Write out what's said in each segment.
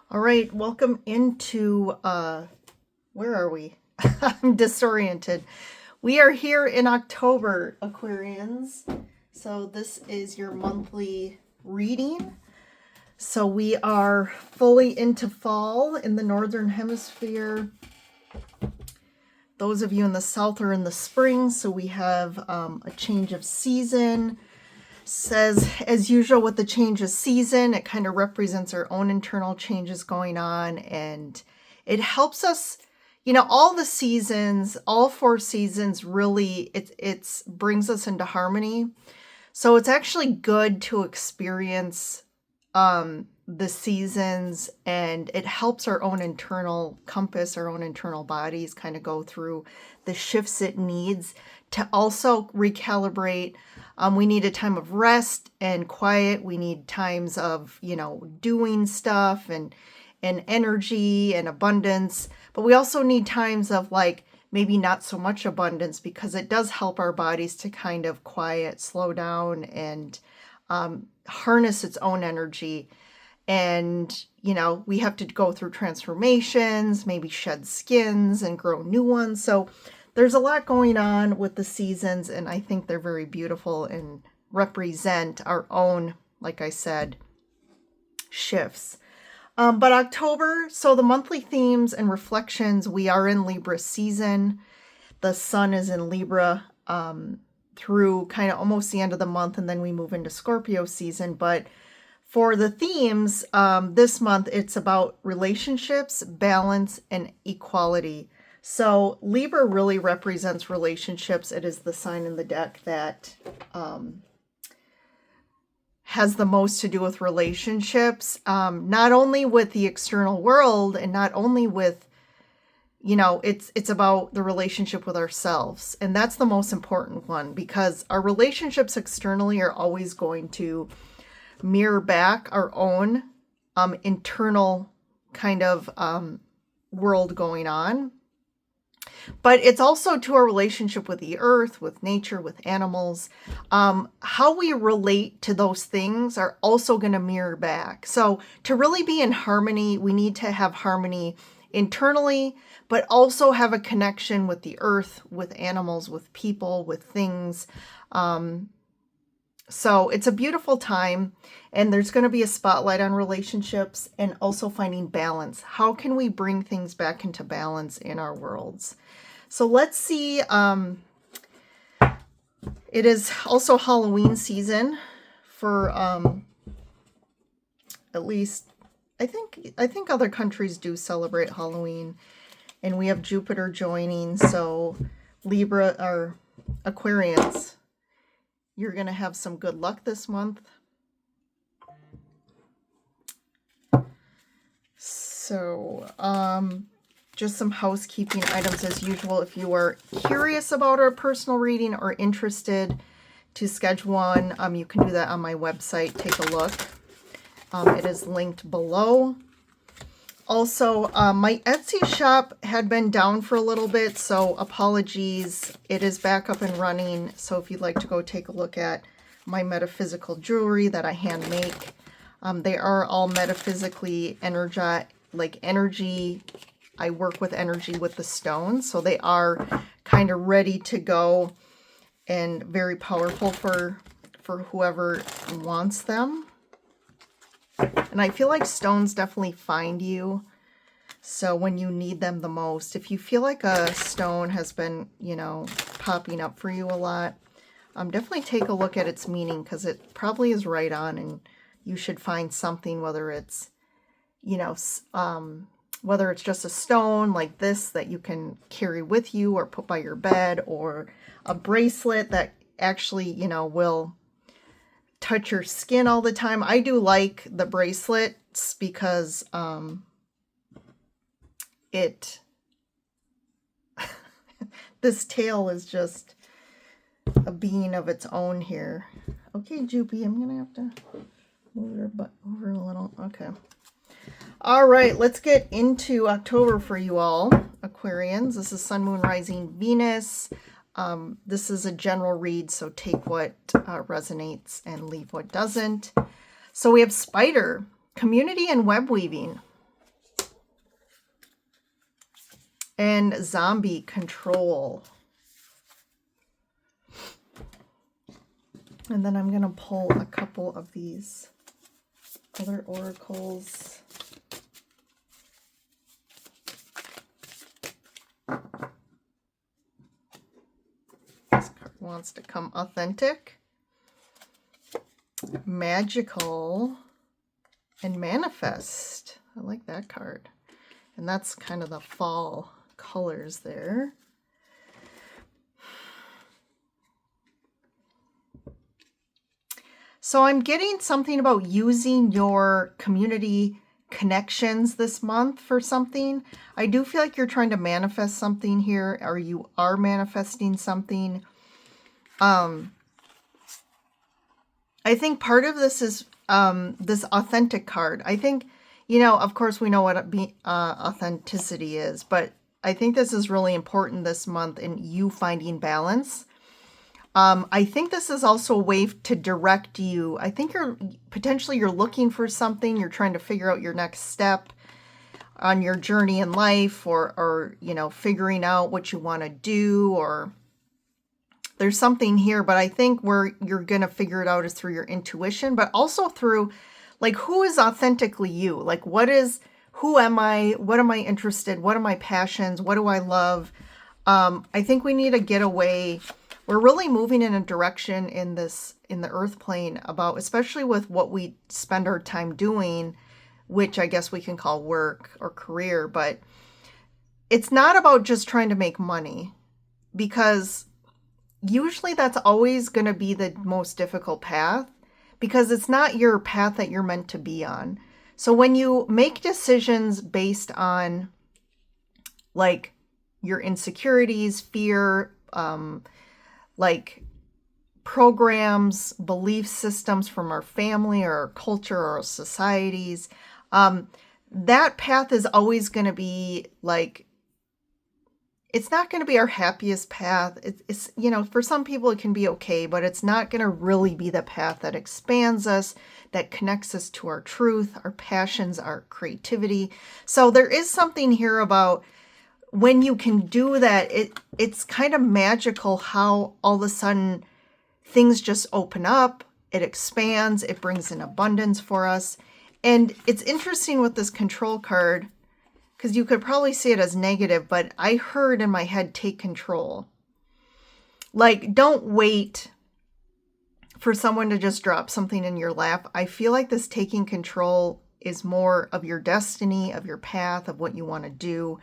All right, welcome into, where are we? I'm disoriented. We are here in October, Aquarians. So this is your monthly reading. So we are fully into fall in the Northern Hemisphere. Those of you in the South are in the spring, so we have a change of season. Says, as usual with the change of season, it kind of represents our own internal changes going on, and it helps us, all the seasons, all 4 seasons, really, it brings us into harmony. So it's actually good to experience the seasons, and it helps our own internal compass, our own internal bodies kind of go through the shifts it needs to also recalibrate. We need a time of rest and quiet. We need times of, doing stuff and energy and abundance. But we also need times of maybe not so much abundance, because it does help our bodies to kind of quiet, slow down, and harness its own energy. And, we have to go through transformations, maybe shed skins and grow new ones. So there's a lot going on with the seasons, and I think they're very beautiful and represent our own, like I said, shifts. But October, so the monthly themes and reflections, we are in Libra season. The sun is in Libra through kind of almost the end of the month, and then we move into Scorpio season. But for the themes, this month, it's about relationships, balance, and equality. So Libra really represents relationships. It is the sign in the deck that has the most to do with relationships, not only with the external world, and not only with, it's about the relationship with ourselves. And that's the most important one, because our relationships externally are always going to mirror back our own internal kind of world going on. But it's also to our relationship with the earth, with nature, with animals. How we relate to those things are also going to mirror back. So to really be in harmony, we need to have harmony internally, but also have a connection with the earth, with animals, with people, with things. So it's a beautiful time, and there's going to be a spotlight on relationships and also finding balance. How can we bring things back into balance in our worlds? So let's see. It is also Halloween season for at least I think other countries do celebrate Halloween, and we have Jupiter joining. So Libra or Aquarians, you're going to have some good luck this month. So, just some housekeeping items as usual. If you are curious about our personal reading or interested to schedule one, you can do that on my website. Take a look. It is linked below. Also, my Etsy shop had been down for a little bit, so apologies. It is back up and running. So if you'd like to go take a look at my metaphysical jewelry that I hand make, they are all metaphysically energy. I work with energy with the stones, so they are kind of ready to go and very powerful for whoever wants them. And I feel like stones definitely find you. So when you need them the most, if you feel like a stone has been, popping up for you a lot, definitely take a look at its meaning, because it probably is right on, and you should find something, whether it's, whether it's just a stone like this that you can carry with you or put by your bed, or a bracelet that actually, will touch your skin all the time. I do like the bracelets because this tail is just a being of its own here. Okay, Joopy, I'm gonna have to move her butt over a little. Okay. All right, let's get into October for you all, Aquarians. This is Sun, Moon, Rising, Venus. This is a general read, so take what resonates and leave what doesn't. So we have Spider, community and web weaving. and zombie control. And then I'm going to pull a couple of these other oracles. This card wants to come authentic, magical, and manifest. I like that card. And that's kind of the fall colors there. So I'm getting something about using your community connections this month for something. I do feel like you're trying to manifest something here, or you are manifesting something. I think part of this is this authentic card. I think, you know, of course we know what authenticity is, but I think this is really important this month in you finding balance. I think this is also a way to direct you. I think you're looking for something. You're trying to figure out your next step on your journey in life, or you know, figuring out what you want to do, or there's something here, but I think where you're going to figure it out is through your intuition, but also through like, who is authentically you? Like, who am I? What am I interested? What are my passions? What do I love? I think we need to get away. We're really moving in a direction in the earth plane about, especially with what we spend our time doing, which I guess we can call work or career, but it's not about just trying to make money, because usually that's always going to be the most difficult path, because it's not your path that you're meant to be on. So when you make decisions based on like your insecurities, fear, like programs, belief systems from our family or our culture or our societies, that path is always going to be like, it's not going to be our happiest path. It's, you know, for some people it can be okay, but it's not going to really be the path that expands us, that connects us to our truth, our passions, our creativity. So there is something here about when you can do that, it's kind of magical how all of a sudden things just open up, it expands, it brings in abundance for us. And it's interesting with this control card, because you could probably see it as negative, but I heard in my head, take control. Like, don't wait for someone to just drop something in your lap. I feel like this taking control is more of your destiny, of your path, of what you want to do,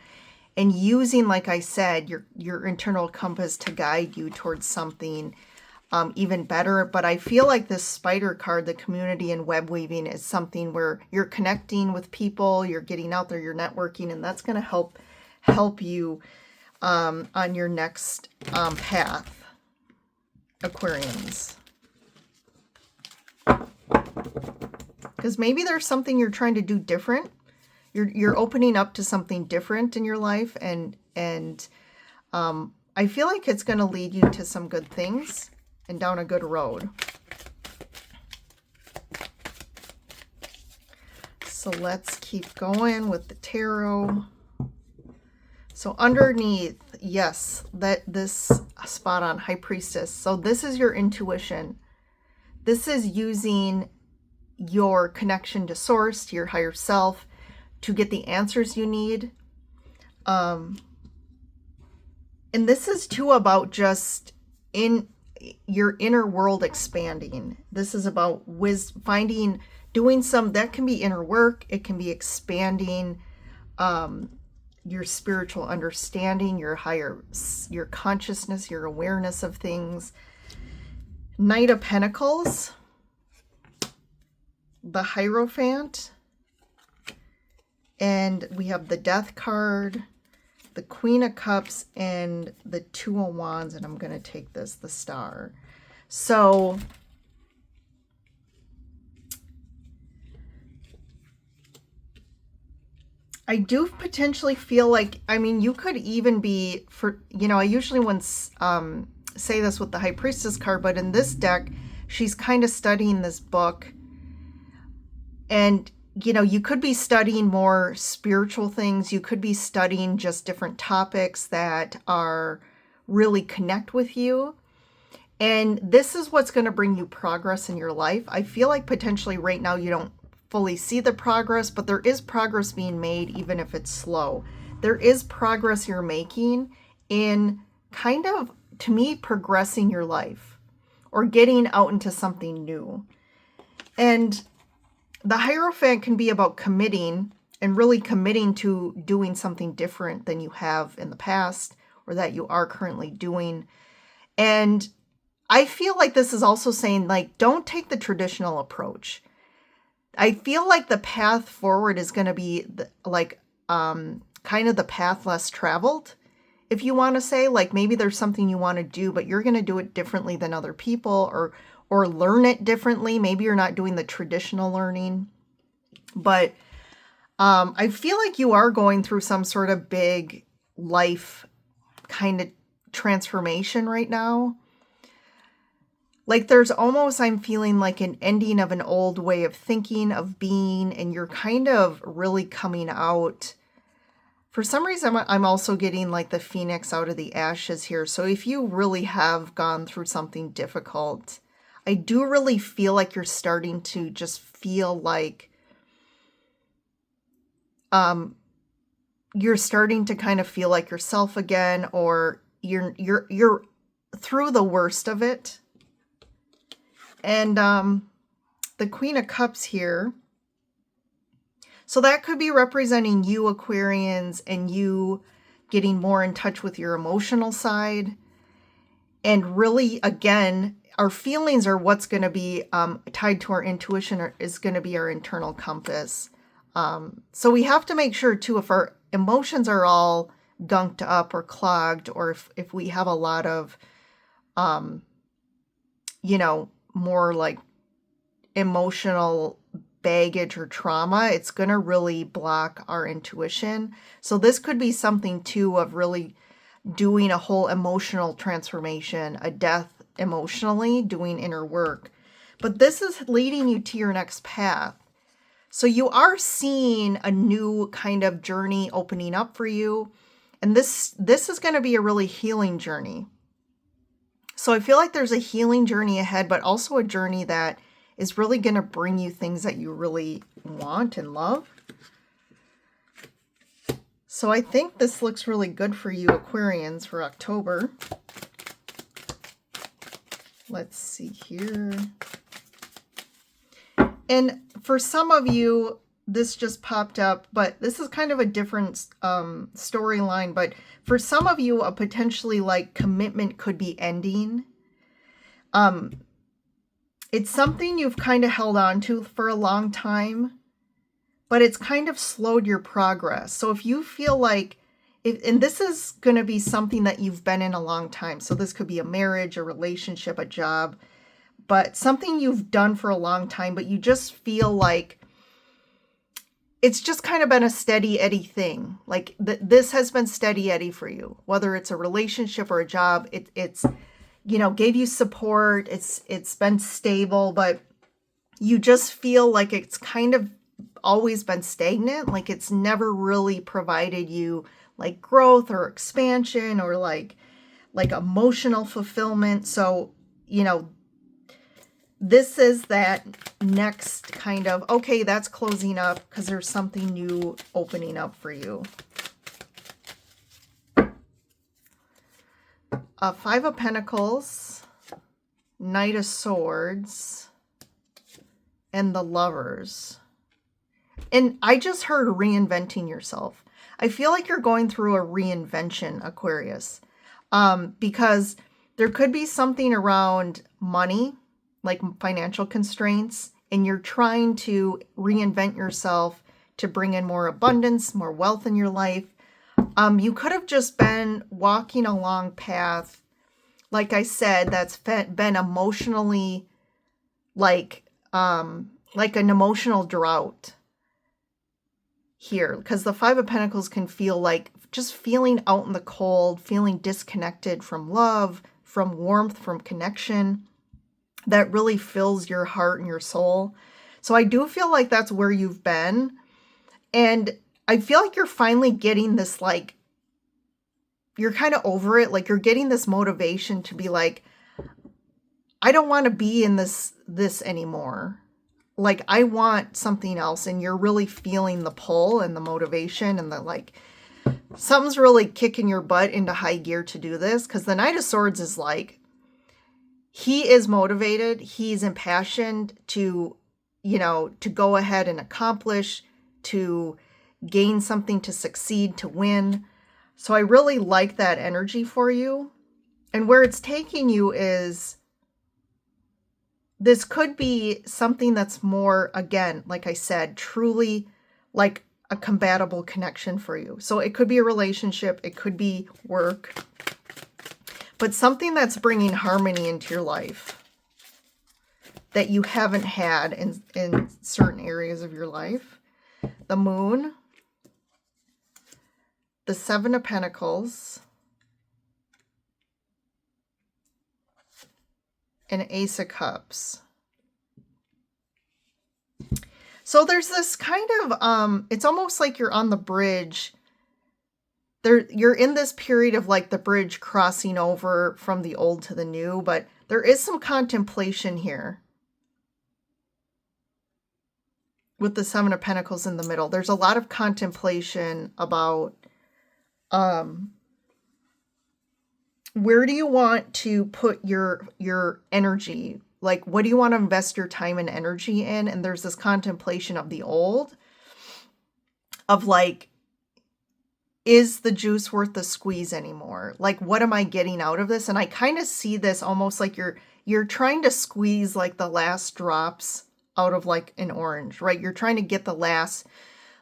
and using, like I said, your internal compass to guide you towards something even better. But I feel like this spider card, the community and web weaving, is something where you're connecting with people, you're getting out there, you're networking, and that's going to help you on your next path, Aquarians. Because maybe there's something you're trying to do different. You're opening up to something different in your life, and I feel like it's going to lead you to some good things and down a good road. So let's keep going with the tarot. So underneath, yes, this spot on High Priestess. So this is your intuition. This is using your connection to source, to your higher self, to get the answers you need. And this is too about just in your inner world expanding. This is about doing some, that can be inner work. It can be expanding your spiritual understanding, your consciousness, your awareness of things. Knight of Pentacles, the Hierophant, and we have the Death card, the Queen of Cups, and the Two of Wands, and I'm going to take this, the Star. So I do potentially feel like, I mean, you could even be, for, you know, I usually wouldn't say this with the High Priestess card, but in this deck, she's kind of studying this book, and you could be studying more spiritual things. You could be studying just different topics that are really connect with you. And this is what's going to bring you progress in your life. I feel like potentially right now you don't fully see the progress, but there is progress being made, even if it's slow. There is progress you're making in kind of, to me, progressing your life or getting out into something new. And the Hierophant can be about committing and really committing to doing something different than you have in the past or that you are currently doing. And I feel like this is also saying, like, don't take the traditional approach. I feel like the path forward is going to be kind of the path less traveled. If you want to say, like, maybe there's something you want to do, but you're going to do it differently than other people, or learn it differently. Maybe you're not doing the traditional learning. But I feel like you are going through some sort of big life kind of transformation right now. Like there's almost, I'm feeling like an ending of an old way of thinking, of being, and you're kind of really coming out. For some reason, I'm also getting like the phoenix out of the ashes here. So if you really have gone through something difficult, I do really feel like you're starting to just feel like you're starting to kind of feel like yourself again, or you're through the worst of it. And the Queen of Cups here. So that could be representing you, Aquarians, and you getting more in touch with your emotional side. And really, again, our feelings are what's going to be tied to our intuition, or is going to be our internal compass. So we have to make sure, too, if our emotions are all gunked up or clogged, or if we have a lot of, more like emotional baggage or trauma, it's going to really block our intuition. So this could be something too of really doing a whole emotional transformation, a death emotionally, doing inner work. But this is leading you to your next path. So you are seeing a new kind of journey opening up for you. And this is going to be a really healing journey. So I feel like there's a healing journey ahead, but also a journey that is really going to bring you things that you really want and love. So I think this looks really good for you, Aquarians, for October. Let's see here. And for some of you, this just popped up, but this is kind of a different storyline. But for some of you, a potentially like commitment could be ending. It's something you've kind of held on to for a long time, but it's kind of slowed your progress. So if you feel like, and this is going to be something that you've been in a long time. So this could be a marriage, a relationship, a job, but something you've done for a long time, but you just feel like it's just kind of been a steady Eddie thing. Like this has been steady Eddie for you, whether it's a relationship or a job. It's gave you support. It's been stable, but you just feel like it's kind of always been stagnant. Like it's never really provided you like growth or expansion or like emotional fulfillment. So, this is that next kind of, okay, that's closing up because there's something new opening up for you. Five of Pentacles, Knight of Swords, and the Lovers. And I just heard reinventing yourself. I feel like you're going through a reinvention, Aquarius, because there could be something around money, like financial constraints, and you're trying to reinvent yourself to bring in more abundance, more wealth in your life. You could have just been walking a long path, like I said, that's been emotionally like an emotional drought here, because the Five of Pentacles can feel like just feeling out in the cold, feeling disconnected from love, from warmth, from connection that really fills your heart and your soul. So I do feel like that's where you've been. And I feel like you're finally getting this, like, you're kind of over it. Like, you're getting this motivation to be like, I don't want to be in this anymore. Like, I want something else. And you're really feeling the pull and the motivation and the, like, something's really kicking your butt into high gear to do this. Because the Knight of Swords is like, he is motivated. He's impassioned to, you know, to go ahead and accomplish, to gain something, to succeed, to win. So I really like that energy for you. And where it's taking you is, this could be something that's more, again, like I said, truly like a compatible connection for you. So it could be a relationship, it could be work, but something that's bringing harmony into your life that you haven't had in certain areas of your life. The Moon, the Seven of Pentacles, and Ace of Cups. So there's this kind of, it's almost like you're on the bridge. You're in this period of like the bridge crossing over from the old to the new, but there is some contemplation here. With the Seven of Pentacles in the middle, there's a lot of contemplation about, where do you want to put your energy? Like, what do you want to invest your time and energy in? And there's this contemplation of the old, of like, is the juice worth the squeeze anymore? Like, what am I getting out of this? And I kind of see this almost like you're trying to squeeze like the last drops out of like an orange, right? You're trying to get the last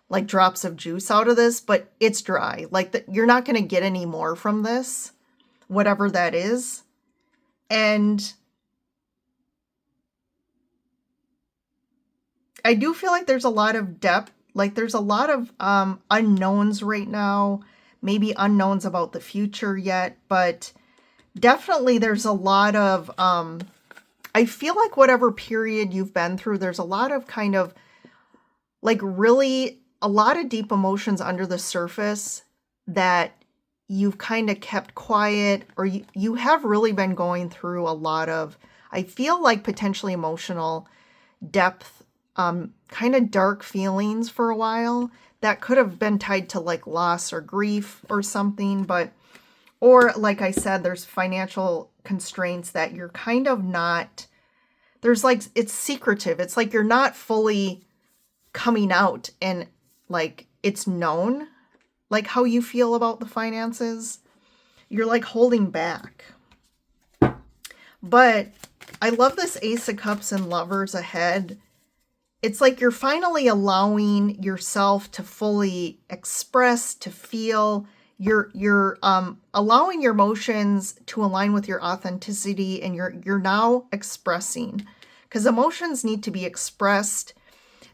like drops of juice out of this, but it's dry. Like, you're not going to get any more from this, whatever that is. And I do feel like there's a lot of depth, like there's a lot of unknowns right now, maybe unknowns about the future yet, but definitely there's a lot of, I feel like whatever period you've been through, there's a lot of kind of like really a lot of deep emotions under the surface that you've kind of kept quiet, or you have really been going through a lot of, I feel like potentially emotional depth, kind of dark feelings for a while that could have been tied to like loss or grief or something, but, or like I said, there's financial constraints that you're kind of not, there's like, it's secretive. It's like you're not fully coming out and like it's known, like how you feel about the finances. You're like holding back. But I love this Ace of Cups and Lovers ahead. It's like you're finally allowing yourself to fully express, to feel. You're allowing your emotions to align with your authenticity, and you're now expressing, because emotions need to be expressed.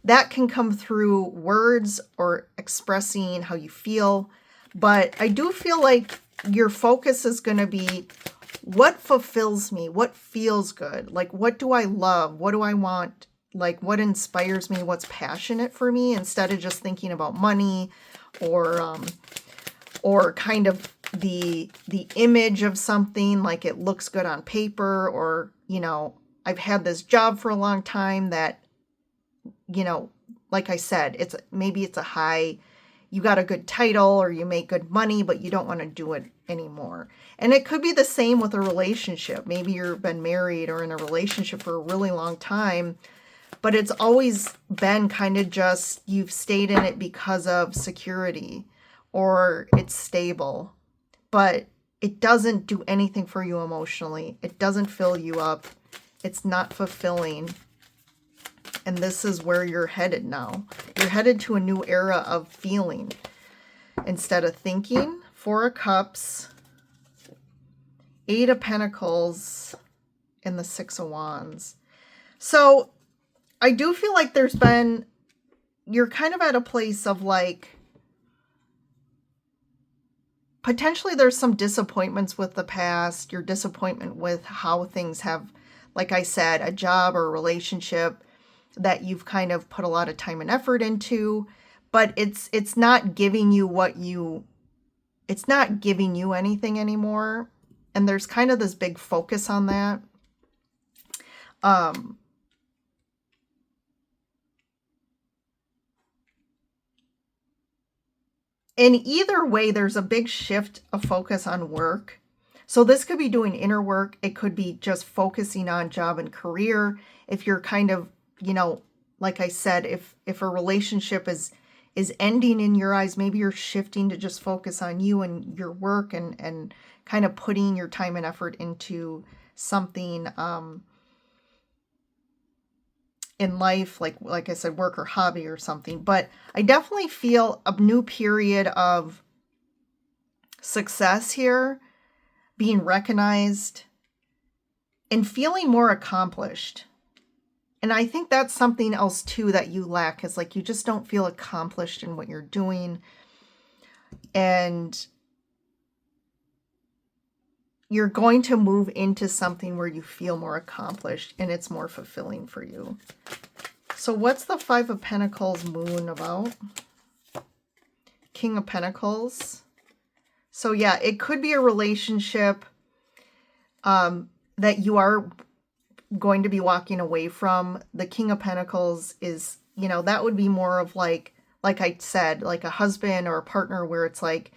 That can come through words or expressing how you feel. But I do feel like your focus is going to be, what fulfills me? What feels good? Like, what do I love? What do I want? Like, what inspires me? What's passionate for me? Instead of just thinking about money or kind of the image of something, like it looks good on paper, or, you know, I've had this job for a long time that, you know, like I said, maybe it's a high, you got a good title or you make good money, but you don't want to do it anymore. And it could be the same with a relationship. Maybe you've been married or in a relationship for a really long time, but it's always been kind of just, you've stayed in it because of security, or it's stable, but it doesn't do anything for you emotionally. It doesn't fill you up. It's not fulfilling. And this is where you're headed now. You're headed to a new era of feeling instead of thinking. Four of Cups, Eight of Pentacles, and the Six of Wands. So I do feel like you're kind of at a place of like, potentially there's some disappointments with the past, your disappointment with how things have, like I said, a job or a relationship. that you've kind of put a lot of time and effort into, but it's not giving you it's not giving you anything anymore. And there's kind of this big focus on that. In either way, there's a big shift of focus on work. So this could be doing inner work. It could be just focusing on job and career. If you're kind of, you know, like I said, if a relationship is ending in your eyes, maybe you're shifting to just focus on you and your work and kind of putting your time and effort into something in life, like I said, work or hobby or something. But I definitely feel a new period of success here, being recognized and feeling more accomplished. And I think that's something else too that you lack, is like you just don't feel accomplished in what you're doing. And you're going to move into something where you feel more accomplished and it's more fulfilling for you. So what's the Five of Pentacles moon about? King of Pentacles. So yeah, it could be a relationship that you are going to be walking away from. The King of Pentacles is, you know, that would be more of like I said, like a husband or a partner where it's like,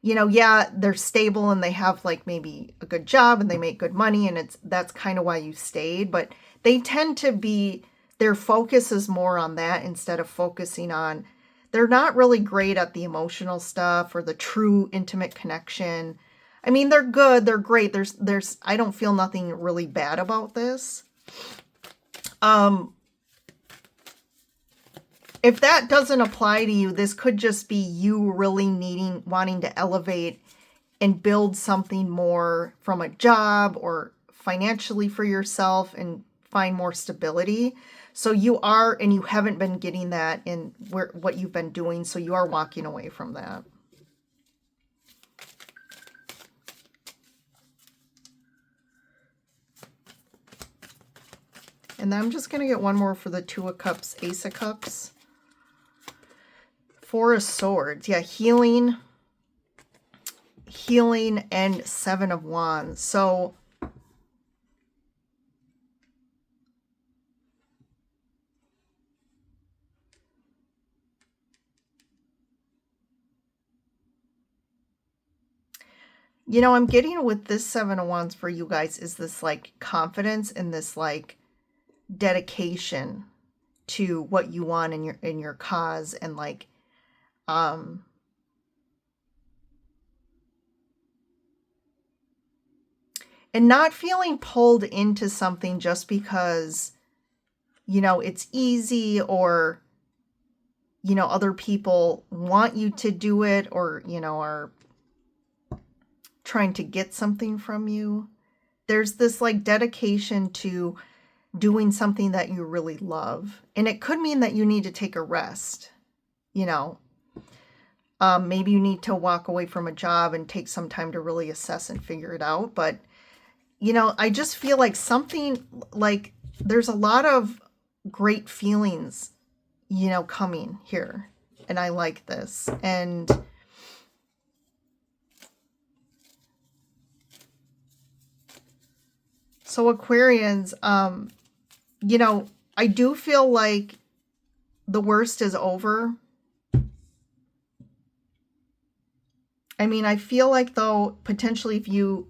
you know, yeah, they're stable and they have like maybe a good job and they make good money, and that's kind of why you stayed. But they tend to be, their focus is more on that instead of focusing on, they're not really great at the emotional stuff or the true intimate connection. I mean, they're good, they're great. There's I don't feel nothing really bad about this. If that doesn't apply to you, this could just be you really wanting to elevate and build something more from a job or financially for yourself and find more stability. So you are, and you haven't been getting that in what you've been doing, so you are walking away from that. And then I'm just going to get one more for the Two of Cups, Ace of Cups. Four of Swords. Yeah, healing, and Seven of Wands. So you know, I'm getting with this Seven of Wands for you guys is this like confidence and this like dedication to what you want in your cause, and like and not feeling pulled into something just because, you know, it's easy, or, you know, other people want you to do it, or, you know, are trying to get something from you. There's this like dedication to doing something that you really love. And it could mean that you need to take a rest, you know. Maybe you need to walk away from a job and take some time to really assess and figure it out. But, you know, I just feel like something like there's a lot of great feelings, you know, coming here. And I like this. And so Aquarians, you know, I do feel like the worst is over. I mean, I feel like though, potentially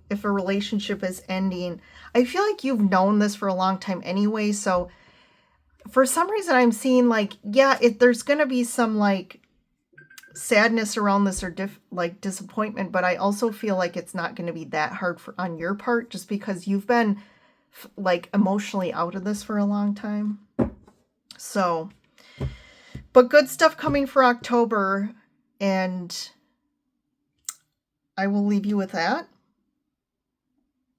if a relationship is ending, I feel like you've known this for a long time anyway. So for some reason I'm seeing like, yeah, there's going to be some like sadness around this or like disappointment, but I also feel like it's not going to be that hard on your part, just because you've been like emotionally out of this for a long time. So, but good stuff coming for October, and I will leave you with that.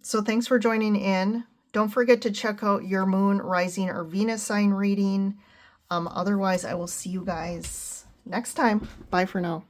So thanks for joining in. Don't forget to check out your moon, rising, or Venus sign reading. Otherwise, I will see you guys next time. Bye for now.